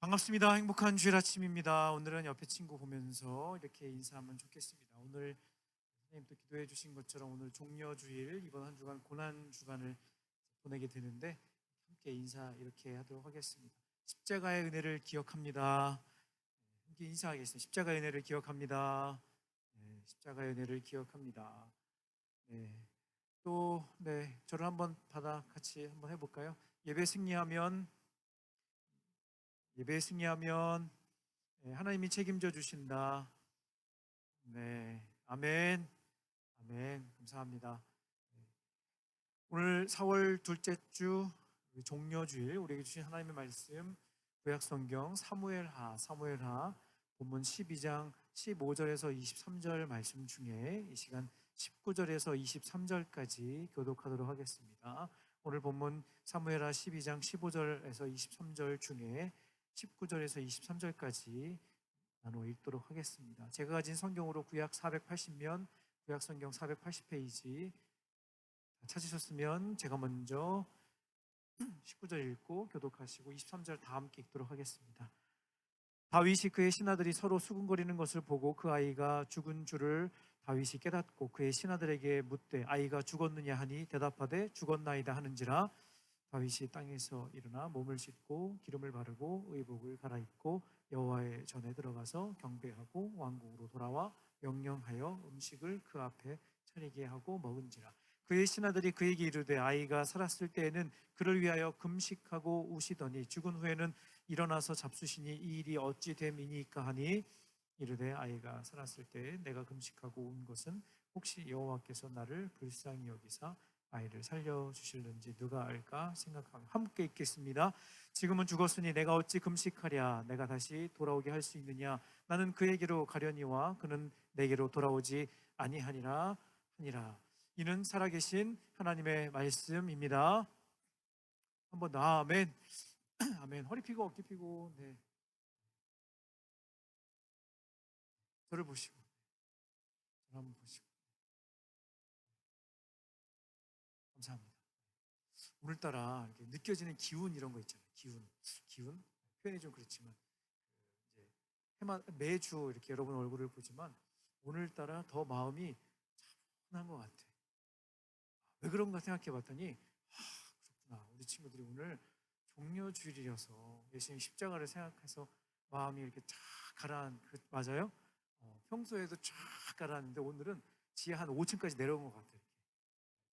반갑습니다. 행복한 주일 아침입니다. 오늘은 옆에 친구 보면서 이렇게 인사하면 좋겠습니다. 오늘 선생님도 기도해 주신 것처럼 오늘 종려주일, 이번 한 주간 고난 주간을 보내게 되는데 함께 인사 이렇게 하도록 하겠습니다. 십자가의 은혜를 기억합니다. 함께 인사하겠습니다. 십자가의 은혜를 기억합니다. 네, 십자가의 은혜를 기억합니다. 네, 저를 한번 받아 같이 한번 해볼까요? 예배 승리하면 하나님이 책임져 주신다. 네, 아멘, 아멘. 감사합니다. 네, 오늘 4월 둘째 주 종려주일 우리에게 주신 하나님의 말씀 구약성경 사무엘하 본문 12장 15절에서 23절 말씀 중에 이 시간 19절에서 23절까지 교독하도록 하겠습니다. 오늘 본문 사무엘하 12장 15절에서 23절 중에 19절에서 23절까지 나누어 읽도록 하겠습니다. 제가 가진 성경으로 구약 480면, 구약 성경 480페이지 찾으셨으면 제가 먼저 19절 읽고 교독하시고 23절 다 함께 읽도록 하겠습니다. 다윗이 그의 신하들이 서로 수군거리는 것을 보고 그 아이가 죽은 줄을 다윗이 깨닫고 그의 신하들에게 묻되 아이가 죽었느냐 하니 대답하되 죽었나이다 하는지라. 다윗이 땅에서 일어나 몸을 씻고 기름을 바르고 의복을 갈아입고 여호와의 전에 들어가서 경배하고 왕궁으로 돌아와 명령하여 음식을 그 앞에 차리게 하고 먹은지라. 그의 신하들이 그에게 이르되 아이가 살았을 때에는 그를 위하여 금식하고 우시더니 죽은 후에는 일어나서 잡수시니 이 일이 어찌 됨이니까 하니 이르되 아이가 살았을 때 내가 금식하고 운 것은 혹시 여호와께서 나를 불쌍히 여기사 아이를 살려주실는지 누가 알까 생각하며 함께 읽겠습니다. 지금은 죽었으니 내가 어찌 금식하랴. 내가 다시 돌아오게 할 수 있느냐. 나는 그에게로 가려니와 그는 내게로 돌아오지 아니하니라 하니라. 이는 살아계신 하나님의 말씀입니다. 한번 더 아멘. 아멘. 허리 펴고 어깨 펴고. 네. 저를 보시고 저를 한번 보시고 감사합니다. 오늘따라 이렇게 느껴지는 기운 이런 거 있잖아요. 기운 표현이 좀 그렇지만 이제 매주 이렇게 여러분 얼굴을 보지만 오늘따라 더 마음이 차분한 것 같아. 왜 그런가 생각해봤더니 그렇구나. 우리 친구들이 오늘 종려주일이어서 예수님 십자가를 생각해서 마음이 이렇게 쫙 가라앉. 맞아요? 평소에도 쫙 가라앉는데 오늘은 지하 한 5층까지 내려온 것 같아요.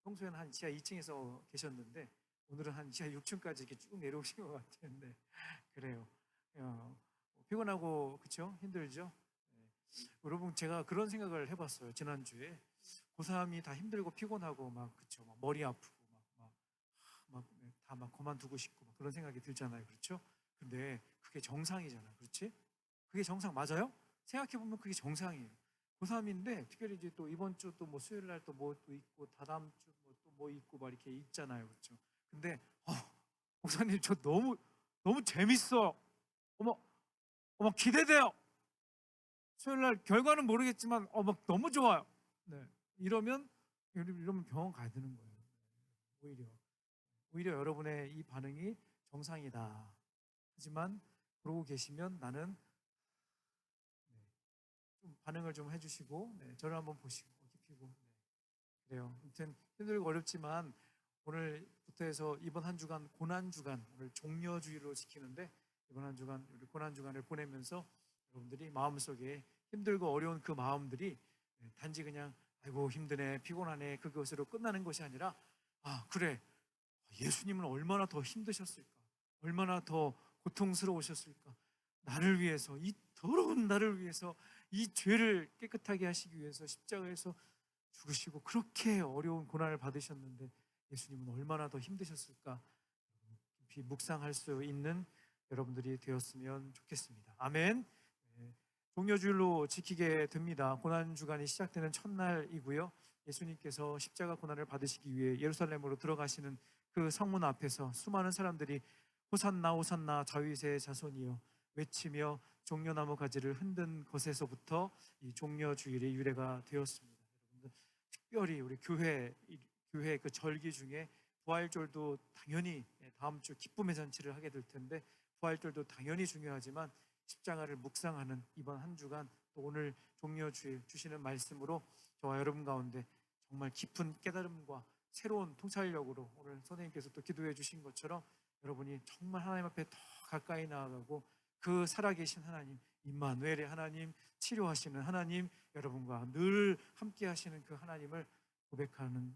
평소에는 한 지하 2층에서 계셨는데 오늘은 한 지하 6층까지 이렇게 쭉 내려오신 것 같은데 그래요. 피곤하고 그렇죠? 힘들죠? 네. 여러분 제가 그런 생각을 해봤어요. 지난주에 고3이 다 힘들고 피곤하고 막 그렇죠? 막 머리 아프고 막 그만두고 싶고 막 그런 생각이 들잖아요. 그렇죠? 근데 그게 정상이잖아. 그렇지? 그게 정상 맞아요? 생각해보면 그게 정상이에요. 고3인데 특별히 이제 또 이번 주 또 뭐 수요일 날 또 뭐 또 있고 다다음 주 뭐 또 뭐 있고 막 이렇게 있잖아요. 그렇죠? 근데 목사님 저 너무 재밌어. 어머 어머 기대돼요. 수요일 날 결과는 모르겠지만 막 너무 좋아요. 네. 이러면 병원 가야 되는 거예요. 오히려 여러분의 이 반응이 정상이다. 하지만 그러고 계시면 나는 좀 반응을 좀 해주시고 저를 한번 보시고 깊이고 그래요. 아무튼 힘들고 어렵지만 오늘부터 해서 이번 한 주간 고난 주간 오늘 종려주의로 지키는데 이번 한 주간 우리 고난 주간을 보내면서 여러분들이 마음속에 힘들고 어려운 그 마음들이 단지 그냥 아이고 힘드네 피곤하네 그것으로 끝나는 것이 아니라 그래 예수님은 얼마나 더 힘드셨을까 얼마나 더 고통스러우셨을까 나를 위해서 이 더러운 나를 위해서 이 죄를 깨끗하게 하시기 위해서 십자가에서 죽으시고 그렇게 어려운 고난을 받으셨는데 예수님은 얼마나 더 힘드셨을까 깊이 묵상할 수 있는 여러분들이 되었으면 좋겠습니다. 아멘. 종려주일로 지키게 됩니다. 고난주간이 시작되는 첫날이고요. 예수님께서 십자가 고난을 받으시기 위해 예루살렘으로 들어가시는 그 성문 앞에서 수많은 사람들이 호산나 호산나 다윗의 자손이여 외치며 종려나무 가지를 흔든 것에서부터 이 종려주일의 유래가 되었습니다. 여러분들 특별히 우리 교회 그 절기 중에 부활절도 당연히 다음 주 기쁨의 잔치를 하게 될 텐데 부활절도 당연히 중요하지만 십자가를 묵상하는 이번 한 주간, 또 오늘 종려 주시는 말씀으로 저와 여러분 가운데 정말 깊은 깨달음과 새로운 통찰력으로 오늘 선생님께서 또 기도해 주신 것처럼 여러분이 정말 하나님 앞에 더 가까이 나아가고 그 살아계신 하나님, 임마누엘의 하나님, 치료하시는 하나님, 여러분과 늘 함께 하시는 그 하나님을 고백하는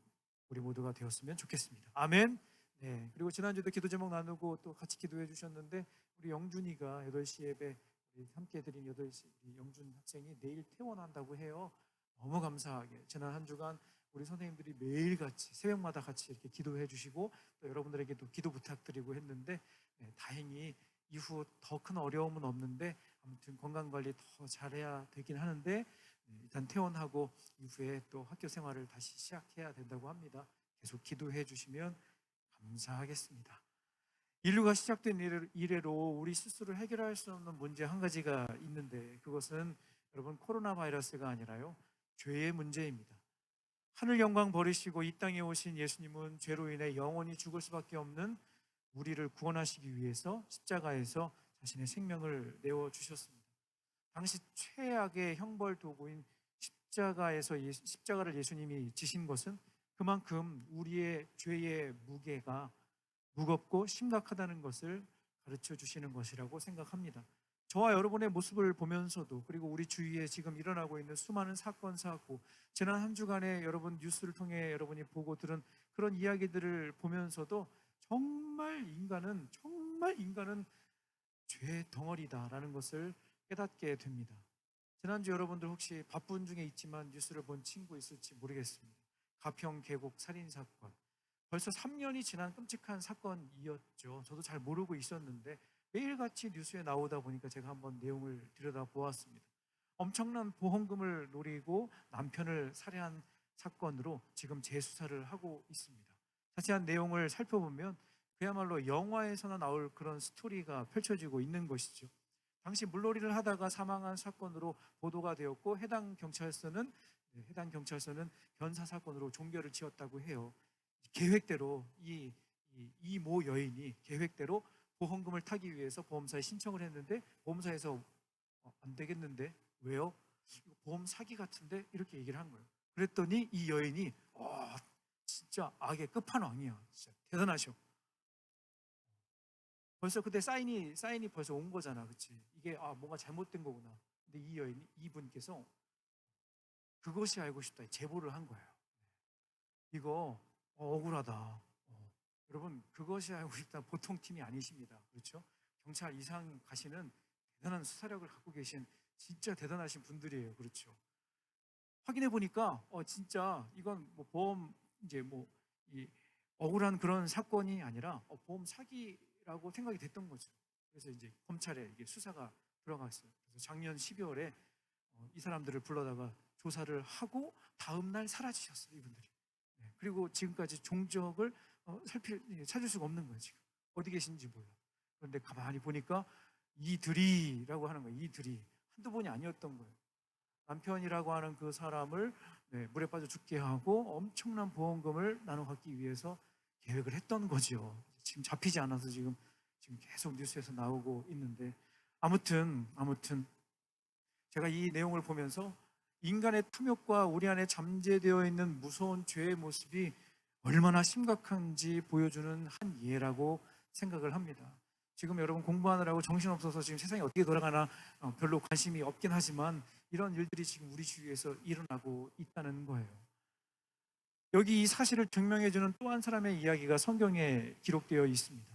우리 모두가 되었으면 좋겠습니다. 아멘. 네. 그리고 지난주도 기도 제목 나누고 또 같이 기도해 주셨는데, 우리 영준이가 8시 예배 우리 함께 드린 8시 우리 영준 학생이 내일 퇴원한다고 해요. 너무 감사하게 지난 한 주간 우리 선생님들이 매일같이 새벽마다 같이 이렇게 기도해 주시고 또 여러분들에게도 기도 부탁드리고 했는데, 네, 다행히 이후 더 큰 어려움은 없는데 아무튼 건강관리 더 잘해야 되긴 하는데, 일단 퇴원하고 이후에 또 학교 생활을 다시 시작해야 된다고 합니다. 계속 기도해 주시면 감사하겠습니다. 인류가 시작된 이래로 우리 스스로 해결할 수 없는 문제 한 가지가 있는데, 그것은 여러분 코로나 바이러스가 아니라요, 죄의 문제입니다. 하늘 영광 버리시고 이 땅에 오신 예수님은 죄로 인해 영원히 죽을 수밖에 없는 우리를 구원하시기 위해서 십자가에서 자신의 생명을 내어주셨습니다. 당시 최악의 형벌 도구인 십자가를 예수님이 지신 것은 그만큼 우리의 죄의 무게가 무겁고 심각하다는 것을 가르쳐 주시는 것이라고 생각합니다. 저와 여러분의 모습을 보면서도, 그리고 우리 주위에 지금 일어나고 있는 수많은 사건, 사고, 지난 한 주간에 여러분 뉴스를 통해 여러분이 보고 들은 그런 이야기들을 보면서도 정말 인간은 죄의 덩어리다라는 것을 깨닫게 됩니다. 지난주 여러분들 혹시 바쁜 중에 있지만 뉴스를 본 친구 있을지 모르겠습니다. 가평 계곡 살인사건, 벌써 3년이 지난 끔찍한 사건이었죠. 저도 잘 모르고 있었는데 매일같이 뉴스에 나오다 보니까 제가 한번 내용을 들여다보았습니다. 엄청난 보험금을 노리고 남편을 살해한 사건으로 지금 재수사를 하고 있습니다. 자세한 내용을 살펴보면 그야말로 영화에서나 나올 그런 스토리가 펼쳐지고 있는 것이죠. 당시 물놀이를 하다가 사망한 사건으로 보도가 되었고, 해당 경찰서는 변사 사건으로 종결을 지었다고 해요. 계획대로 모 여인이 계획대로 보험금을 타기 위해서 보험사에 신청을 했는데, 보험사에서 안 되겠는데, 왜요? 이거 보험 사기 같은데, 이렇게 얘기를 한 거예요. 그랬더니 이 여인이 진짜 악의 끝판왕이야. 진짜 대단하셔. 벌써 그때 사인이 벌써 온 거잖아, 그렇지? 이게 뭔가 잘못된 거구나. 근데 이분께서 그것이 알고 싶다 제보를 한 거예요. 이거 억울하다. 여러분, 그것이 알고 싶다 보통 팀이 아니십니다. 그렇죠? 경찰 이상 가시는 대단한 수사력을 갖고 계신 진짜 대단하신 분들이에요. 그렇죠? 확인해 보니까 진짜 이건 뭐 보험 이 억울한 그런 사건이 아니라 보험 사기라고 생각이 됐던 거죠. 그래서 이제 검찰에 이게 수사가 들어갔어요. 그래서 작년 12월에 이 사람들을 불러다가 조사를 하고 다음 날 사라지셨어요, 이분들이. 네, 그리고 지금까지 종적을 찾을 수가 없는 거예요. 지금 어디 계신지 몰라. 그런데 가만히 보니까 이들이라고 하는 거예요. 이들이 한두 번이 아니었던 거예요. 남편이라고 하는 그 사람을 물에 빠져 죽게 하고 엄청난 보험금을 나눠 갖기 위해서 계획을 했던 거죠. 지금 잡히지 않아서 지금 계속 뉴스에서 나오고 있는데, 아무튼 제가 이 내용을 보면서 인간의 탐욕과 우리 안에 잠재되어 있는 무서운 죄의 모습이 얼마나 심각한지 보여주는 한 예라고 생각을 합니다. 지금 여러분 공부하느라고 정신없어서 지금 세상이 어떻게 돌아가나 별로 관심이 없긴 하지만, 이런 일들이 지금 우리 주위에서 일어나고 있다는 거예요. 여기 이 사실을 증명해주는 또 한 사람의 이야기가 성경에 기록되어 있습니다.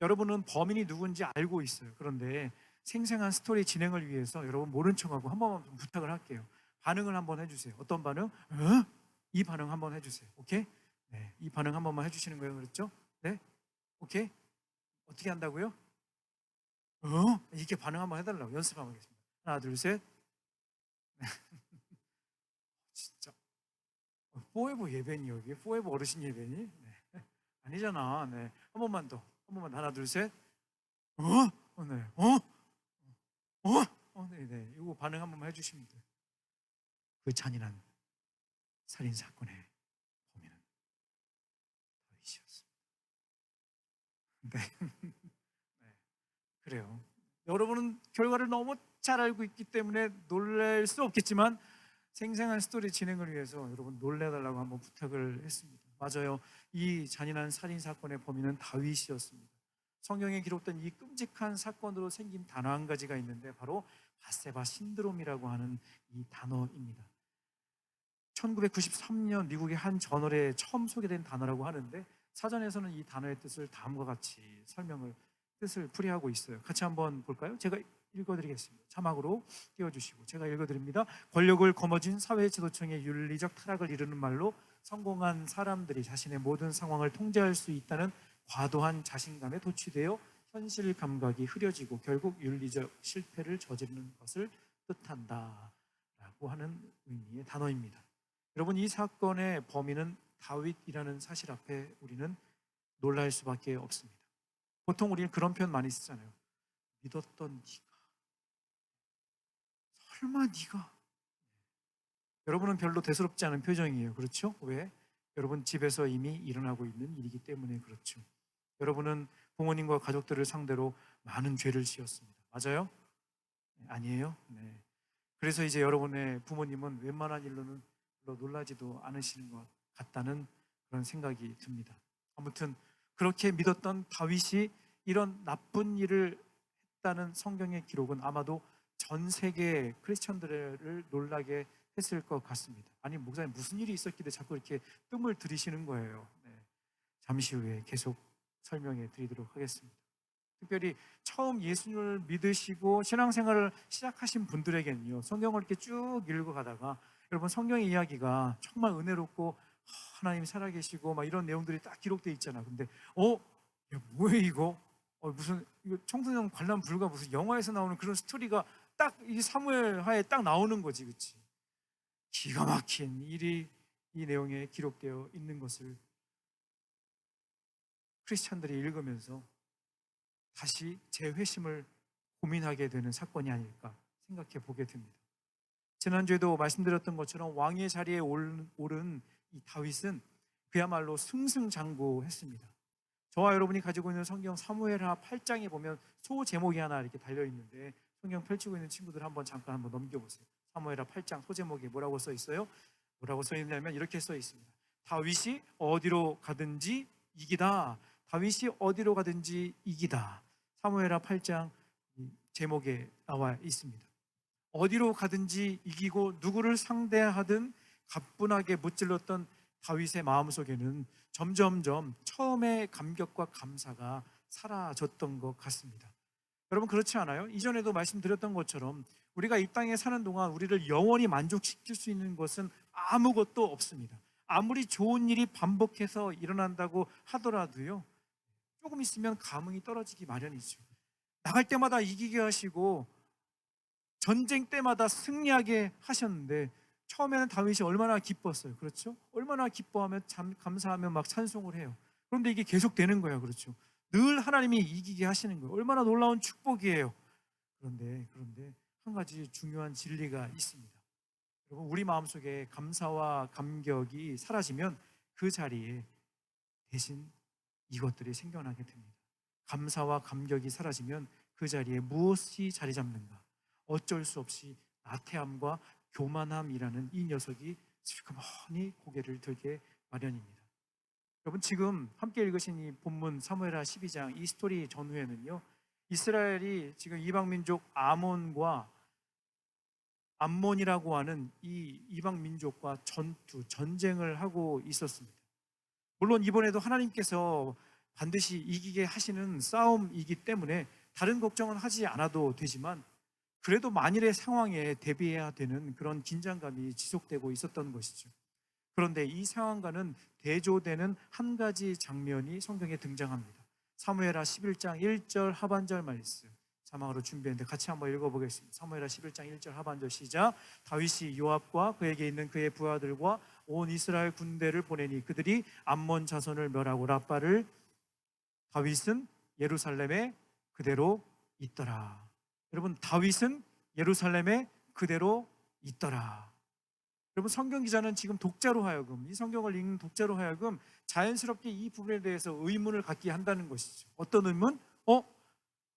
여러분은 범인이 누군지 알고 있어요. 그런데 생생한 스토리 진행을 위해서 여러분 모른 척하고 한 번만 좀 부탁을 할게요. 반응을 한번 해주세요. 어떤 반응? 이 반응 한번 해주세요. 오케이? 네, 이 반응 한 번만 해주시는 거예요. 그렇죠? 네? 오케이? 어떻게 한다고요? 이렇게 반응 한번 해달라고 연습 한번 하겠습니다. 하나, 둘, 셋. 진짜 포에버 예배니 여기? 포에버 어르신 예배니? 네. 아니잖아. 네. 한 번만 더. 한 번만. 하나, 둘, 셋. 네. 네. 이거 반응 한 번만 해주시면 돼요. 그 잔인한 살인 사건의 범인은 다윗이었습니다. 네. 네. 그래요. 여러분은 결과를 너무 잘 알고 있기 때문에 놀랄 수 없겠지만 생생한 스토리 진행을 위해서 여러분 놀래달라고 한번 부탁을 했습니다. 맞아요. 이 잔인한 살인 사건의 범인은 다윗이었습니다. 성경에 기록된 이 끔찍한 사건으로 생긴 단어 한 가지가 있는데 바로 바세바 신드롬이라고 하는 이 단어입니다. 1993년 미국의 한 저널에 처음 소개된 단어라고 하는데 사전에서는 이 단어의 뜻을 다음과 같이 설명을 뜻을 풀이하고 있어요. 같이 한번 볼까요? 제가 읽어드리겠습니다. 자막으로 띄워주시고 제가 읽어드립니다. 권력을 거머쥔 사회 지도층의 윤리적 타락을 이루는 말로 성공한 사람들이 자신의 모든 상황을 통제할 수 있다는 과도한 자신감에 도취되어 현실 감각이 흐려지고 결국 윤리적 실패를 저지르는 것을 뜻한다라고 하는 의미의 단어입니다. 여러분, 이 사건의 범인은 다윗이라는 사실 앞에 우리는 놀랄 수밖에 없습니다. 보통 우리는 그런 표현 많이 쓰잖아요. 믿었던 네가, 설마 네가. 여러분은 별로 대수롭지 않은 표정이에요. 그렇죠? 왜? 여러분 집에서 이미 일어나고 있는 일이기 때문에 그렇죠. 여러분은 부모님과 가족들을 상대로 많은 죄를 지었습니다. 맞아요? 아니에요? 네. 그래서 이제 여러분의 부모님은 웬만한 일로는 별로 놀라지도 않으시는 것 같다는 그런 생각이 듭니다. 아무튼 그렇게 믿었던 다윗이 이런 나쁜 일을 했다는 성경의 기록은 아마도 전 세계 크리스천들을 놀라게 했을 것 같습니다. 아니, 목사님 무슨 일이 있었길래 자꾸 이렇게 뜸을 들이시는 거예요. 네. 잠시 후에 계속 설명해 드리도록 하겠습니다. 특별히 처음 예수님을 믿으시고 신앙생활을 시작하신 분들에게는요, 성경을 이렇게 쭉 읽어가다가 여러분 성경의 이야기가 정말 은혜롭고 하나님이 살아계시고 막 이런 내용들이 딱 기록되어 있잖아. 근데 야, 뭐야 이거? 무슨 이거 청소년 관람 불가 무슨 영화에서 나오는 그런 스토리가 딱 이 사무엘 하에 딱 나오는 거지, 그렇지? 기가 막힌 일이 이 내용에 기록되어 있는 것을 크리스찬들이 읽으면서 다시 재회심을 고민하게 되는 사건이 아닐까 생각해 보게 됩니다. 지난주에도 말씀드렸던 것처럼 왕의 자리에 오른 이 다윗은 그야말로 승승장구했습니다. 저와 여러분이 가지고 있는 성경 사무엘하 8장에 보면 소 제목이 하나 이렇게 달려 있는데 성경 펼치고 있는 친구들 잠깐 한번 넘겨보세요. 사무엘하 8장 소 제목에 뭐라고 써 있어요? 뭐라고 써 있냐면 이렇게 써 있습니다. 다윗이 어디로 가든지 이기다. 다윗이 어디로 가든지 이기다. 사무엘하 8장 제목에 나와 있습니다. 어디로 가든지 이기고 누구를 상대하든 가뿐하게 무찔렀던 다윗의 마음속에는 점점점 처음의 감격과 감사가 사라졌던 것 같습니다. 여러분 그렇지 않아요? 이전에도 말씀드렸던 것처럼 우리가 이 땅에 사는 동안 우리를 영원히 만족시킬 수 있는 것은 아무것도 없습니다. 아무리 좋은 일이 반복해서 일어난다고 하더라도요, 조금 있으면 감흥이 떨어지기 마련이죠. 나갈 때마다 이기게 하시고 전쟁 때마다 승리하게 하셨는데 처음에는 다윗이 얼마나 기뻤어요. 그렇죠? 얼마나 기뻐하며 감사하며 막 찬송을 해요. 그런데 이게 계속 되는 거예요. 그렇죠? 늘 하나님이 이기게 하시는 거예요. 얼마나 놀라운 축복이에요. 그런데 한 가지 중요한 진리가 있습니다. 여러분, 우리 마음속에 감사와 감격이 사라지면 그 자리에 대신 이것들이 생겨나게 됩니다. 감사와 감격이 사라지면 그 자리에 무엇이 자리 잡는가? 어쩔 수 없이 나태함과 교만함이라는 이 녀석이 슬그머니 고개를 들게 마련입니다. 여러분 지금 함께 읽으신 이 본문 사무엘하 12장 이 스토리 전후에는요, 이스라엘이 지금 이방민족 암몬이라고 하는 이 이방민족과 전쟁을 하고 있었습니다. 물론 이번에도 하나님께서 반드시 이기게 하시는 싸움이기 때문에 다른 걱정은 하지 않아도 되지만 그래도 만일의 상황에 대비해야 되는 그런 긴장감이 지속되고 있었던 것이죠. 그런데 이 상황과는 대조되는 한 가지 장면이 성경에 등장합니다. 사무엘하 11장 1절 하반절 말씀 자막으로 준비했는데 같이 한번 읽어보겠습니다. 사무엘하 11장 1절 하반절 시작. 다윗이 요압과 그에게 있는 그의 부하들과 온 이스라엘 군대를 보내니 그들이 암몬 자손을 멸하고 라빠를 다윗은 예루살렘에 그대로 있더라. 여러분 다윗은 예루살렘에 그대로 있더라. 여러분 성경 기자는 지금 독자로 하여금 이 성경을 읽는 독자로 하여금 자연스럽게 이 부분에 대해서 의문을 갖게 한다는 것이죠. 어떤 의문?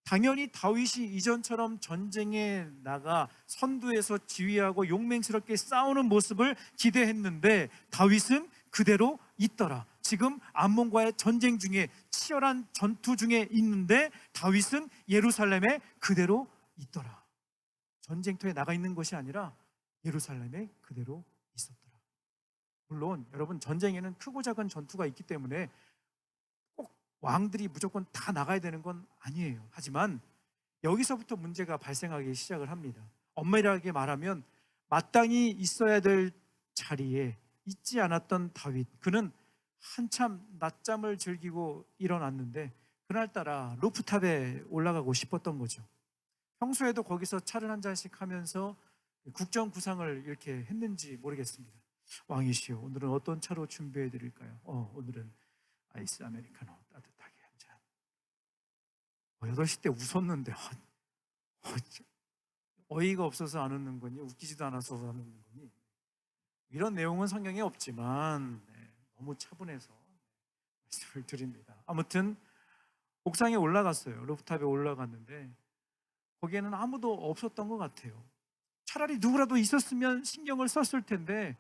당연히 다윗이 이전처럼 전쟁에 나가 선두에서 지휘하고 용맹스럽게 싸우는 모습을 기대했는데 다윗은 그대로 있더라. 지금 암몬과의 전쟁 중에 치열한 전투 중에 있는데 다윗은 예루살렘에 그대로 있더라. 전쟁터에 나가 있는 것이 아니라 예루살렘에 그대로 있었더라. 물론 여러분, 전쟁에는 크고 작은 전투가 있기 때문에 꼭 왕들이 무조건 다 나가야 되는 건 아니에요. 하지만 여기서부터 문제가 발생하기 시작을 합니다. 엄밀하게 말하면 마땅히 있어야 될 자리에 있지 않았던 다윗, 그는 한참 낮잠을 즐기고 일어났는데 그날따라 루프탑에 올라가고 싶었던 거죠. 평소에도 거기서 차를 한 잔씩 하면서 국정구상을 이렇게 했는지 모르겠습니다. 왕이시여, 오늘은 어떤 차로 준비해 드릴까요? 오늘은 아이스 아메리카노 따뜻하게 한 잔. 8시 때 웃었는데 어이가 없어서 안 웃는 거니, 웃기지도 않아서 안 웃는 거니, 이런 내용은 성경에 없지만 너무 차분해서 말씀을 드립니다. 아무튼 옥상에 올라갔어요. 루프탑에 올라갔는데 거기에는 아무도 없었던 것 같아요. 차라리 누구라도 있었으면 신경을 썼을 텐데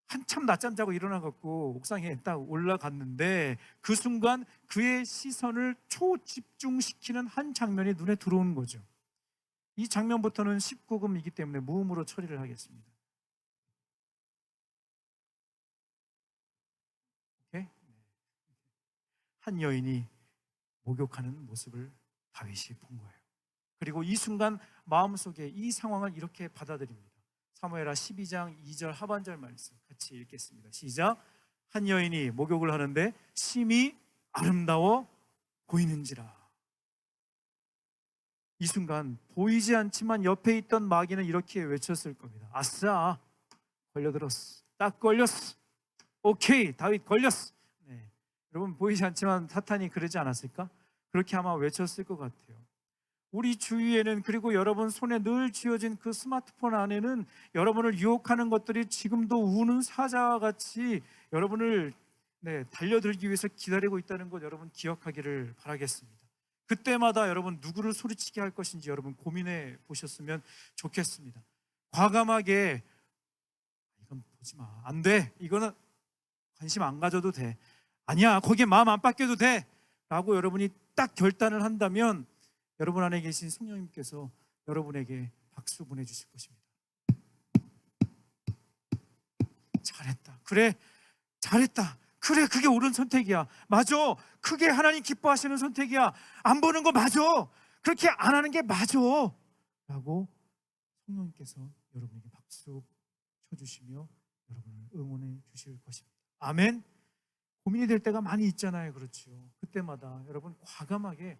한참 낮잠 자고 일어나갖고 옥상에 딱 올라갔는데 그 순간 그의 시선을 초집중시키는 한 장면이 눈에 들어오는 거죠. 이 장면부터는 19금이기 때문에 무음으로 처리를 하겠습니다. 오케이? 한 여인이 목욕하는 모습을 다윗이 본 거예요. 그리고 이 순간 마음속에 이 상황을 이렇게 받아들입니다. 사무엘하 12장 2절 하반절 말씀 같이 읽겠습니다. 시작. 한 여인이 목욕을 하는데 심히 아름다워 보이는지라. 이 순간 보이지 않지만 옆에 있던 마귀는 이렇게 외쳤을 겁니다. 아싸, 걸려들었어. 딱 걸렸어. 오케이, 다윗 걸렸어. 여러분, 보이지 않지만 사탄이 그러지 않았을까? 그렇게 아마 외쳤을 것 같아요. 우리 주위에는, 그리고 여러분 손에 늘 쥐어진 그 스마트폰 안에는 여러분을 유혹하는 것들이 지금도 우는 사자와 같이 여러분을 달려들기 위해서 기다리고 있다는 것 여러분 기억하기를 바라겠습니다. 그때마다 여러분 누구를 소리치게 할 것인지 여러분 고민해 보셨으면 좋겠습니다. 과감하게 이건 보지 마, 안 돼, 이거는 관심 안 가져도 돼, 아니야, 거기에 마음 안 뺏겨도 돼 라고 여러분이 딱 결단을 한다면 여러분 안에 계신 성령님께서 여러분에게 박수 보내주실 것입니다. 잘했다, 그래, 잘했다, 그래, 그게 옳은 선택이야, 맞아, 그게 하나님 기뻐하시는 선택이야, 안 보는 거 맞아, 그렇게 안 하는 게 맞아 라고 성령님께서 여러분에게 박수 쳐주시며 여러분을 응원해 주실 것입니다. 아멘. 고민이 될 때가 많이 있잖아요. 그렇죠. 그때마다 여러분 과감하게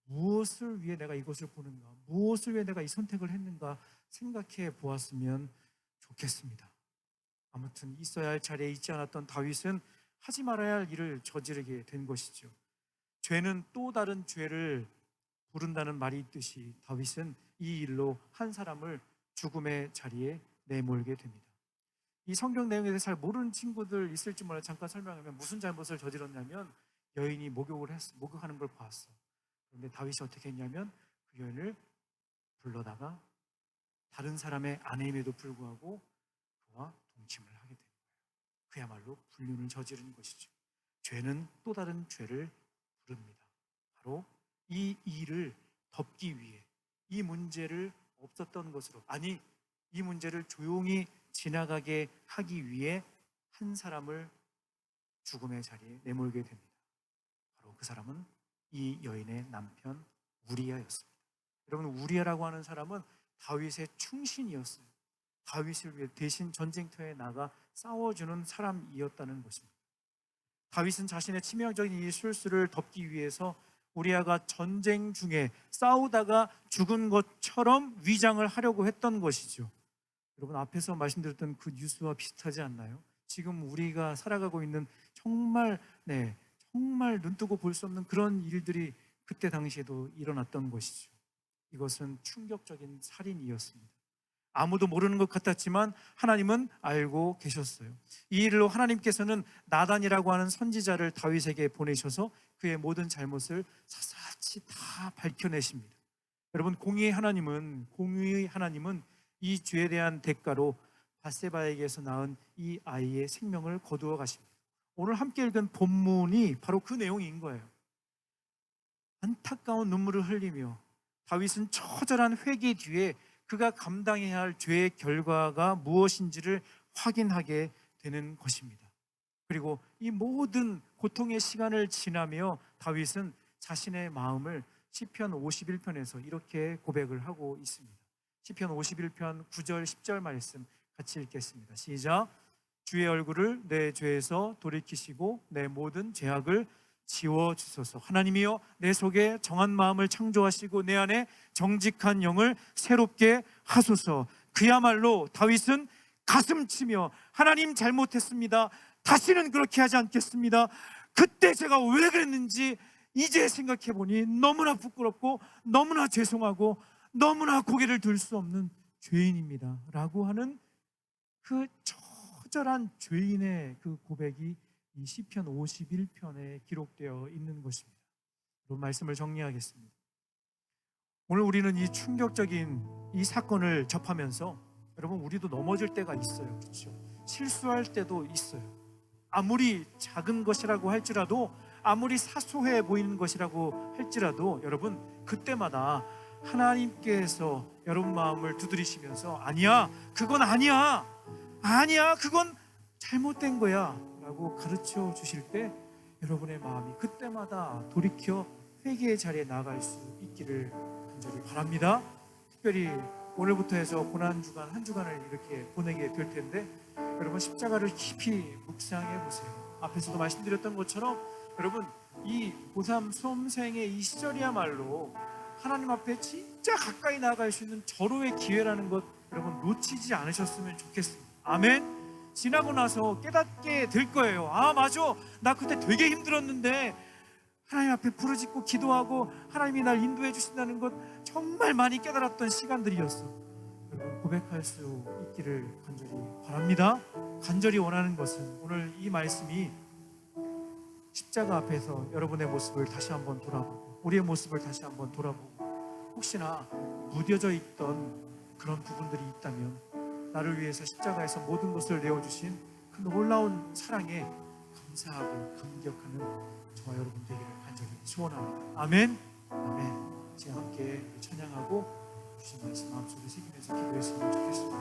무엇을 위해 내가 이것을 보는가, 무엇을 위해 내가 이 선택을 했는가 생각해 보았으면 좋겠습니다. 아무튼 있어야 할 자리에 있지 않았던 다윗은 하지 말아야 할 일을 저지르게 된 것이죠. 죄는 또 다른 죄를 부른다는 말이 있듯이 다윗은 이 일로 한 사람을 죽음의 자리에 내몰게 됩니다. 이 성경 내용에 대해서 잘 모르는 친구들 있을지 몰라 잠깐 설명하면, 무슨 잘못을 저질렀냐면 여인이 목욕하는 걸 봤어. 그런데 다윗이 어떻게 했냐면 그 여인을 불러다가 다른 사람의 아내임에도 불구하고 그와 동침을 하게 된 거예요. 그야말로 불륜을 저지른 것이죠. 죄는 또 다른 죄를 부릅니다. 바로 이 일을 덮기 위해, 이 문제를 없었던 것으로, 아니 이 문제를 조용히 지나가게 하기 위해 한 사람을 죽음의 자리에 내몰게 됩니다. 바로 그 사람은 이 여인의 남편 우리아였습니다. 여러분, 우리아라고 하는 사람은 다윗의 충신이었어요. 다윗을 위해 대신 전쟁터에 나가 싸워주는 사람이었다는 것입니다. 다윗은 자신의 치명적인 이 실수를 덮기 위해서 우리아가 전쟁 중에 싸우다가 죽은 것처럼 위장을 하려고 했던 것이죠. 여러분, 앞에서 말씀드렸던 그 뉴스와 비슷하지 않나요? 지금 우리가 살아가고 있는 정말 눈뜨고 볼 수 없는 그런 일들이 그때 당시에도 일어났던 것이죠. 이것은 충격적인 살인이었습니다. 아무도 모르는 것 같았지만 하나님은 알고 계셨어요. 이 일로 하나님께서는 나단이라고 하는 선지자를 다윗에게 보내셔서 그의 모든 잘못을 샅샅이 같이 다 밝혀내십니다. 여러분, 공의의 하나님은 이 죄에 대한 대가로 밧세바에게서 낳은 이 아이의 생명을 거두어 가십니다. 오늘 함께 읽은 본문이 바로 그 내용인 거예요. 안타까운 눈물을 흘리며 다윗은 처절한 회개 뒤에 그가 감당해야 할 죄의 결과가 무엇인지를 확인하게 되는 것입니다. 그리고 이 모든 고통의 시간을 지나며 다윗은 자신의 마음을 시편 51편에서 이렇게 고백을 하고 있습니다. 시편 51편 9절 10절 말씀 같이 읽겠습니다. 시작. 주의 얼굴을 내 죄에서 돌이키시고 내 모든 죄악을 지워주소서. 하나님이여, 내 속에 정한 마음을 창조하시고 내 안에 정직한 영을 새롭게 하소서. 그야말로 다윗은 가슴치며 하나님 잘못했습니다, 다시는 그렇게 하지 않겠습니다, 그때 제가 왜 그랬는지 이제 생각해보니 너무나 부끄럽고 너무나 죄송하고 너무나 고개를 들 수 없는 죄인입니다 라고 하는 그 처절한 죄인의 그 고백이 이 시편 51편에 기록되어 있는 것입니다. 그런 말씀을 정리하겠습니다. 오늘 우리는 이 충격적인 이 사건을 접하면서 여러분, 우리도 넘어질 때가 있어요. 그렇죠? 실수할 때도 있어요. 아무리 작은 것이라고 할지라도, 아무리 사소해 보이는 것이라고 할지라도 여러분, 그때마다 하나님께서 여러분 마음을 두드리시면서 아니야, 그건 아니야, 그건 잘못된 거야 라고 가르쳐 주실 때 여러분의 마음이 그때마다 돌이켜 회개의 자리에 나아갈 수 있기를 간절히 바랍니다. 특별히 오늘부터 해서 고난주간 한 주간을 이렇게 보내게 될 텐데 여러분, 십자가를 깊이 묵상해 보세요. 앞에서도 말씀드렸던 것처럼 여러분, 이 고3 수험생의 이 시절이야말로 하나님 앞에 진짜 가까이 나아갈 수 있는 절호의 기회라는 것 여러분 놓치지 않으셨으면 좋겠습니다. 아멘. 지나고 나서 깨닫게 될 거예요. 아, 맞아, 나 그때 되게 힘들었는데 하나님 앞에 부르짖고 기도하고 하나님이 날 인도해 주신다는 것 정말 많이 깨달았던 시간들이었어. 여러분, 고백할 수 있기를 간절히 바랍니다. 간절히 원하는 것은 오늘 이 말씀이 십자가 앞에서 여러분의 모습을 다시 한번 돌아보고 우리의 모습을 다시 한번 돌아보고 혹시나 무뎌져 있던 그런 부분들이 있다면 나를 위해서 십자가에서 모든 것을 내어주신 그 놀라운 사랑에 감사하고 감격하는 저와 여러분 되기를 간절히 소원합니다. 아멘. 아멘. 지금 함께 찬양하고 주신 말씀 마음속에 새기면서 기도했으면 좋겠습니다.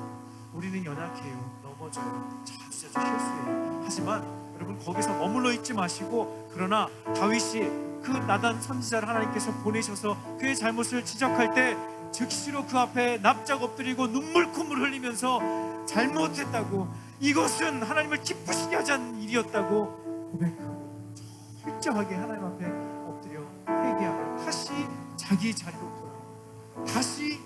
우리는 연약해요. 넘어져요. 자주 실수해요. 하지만 여러분, 거기서 머물러 있지 마시고, 그러나 다윗이 그 나단 선지자를 하나님께서 보내셔서 그의 잘못을 지적할 때 즉시로 그 앞에 납작 엎드리고 눈물 콧물 흘리면서 잘못했다고, 이것은 하나님을 기쁘시게 하지 않는 일이었다고 고백하고 철저하게 하나님 앞에 엎드려 회개하고 다시 자기 자리로 돌아오고 다시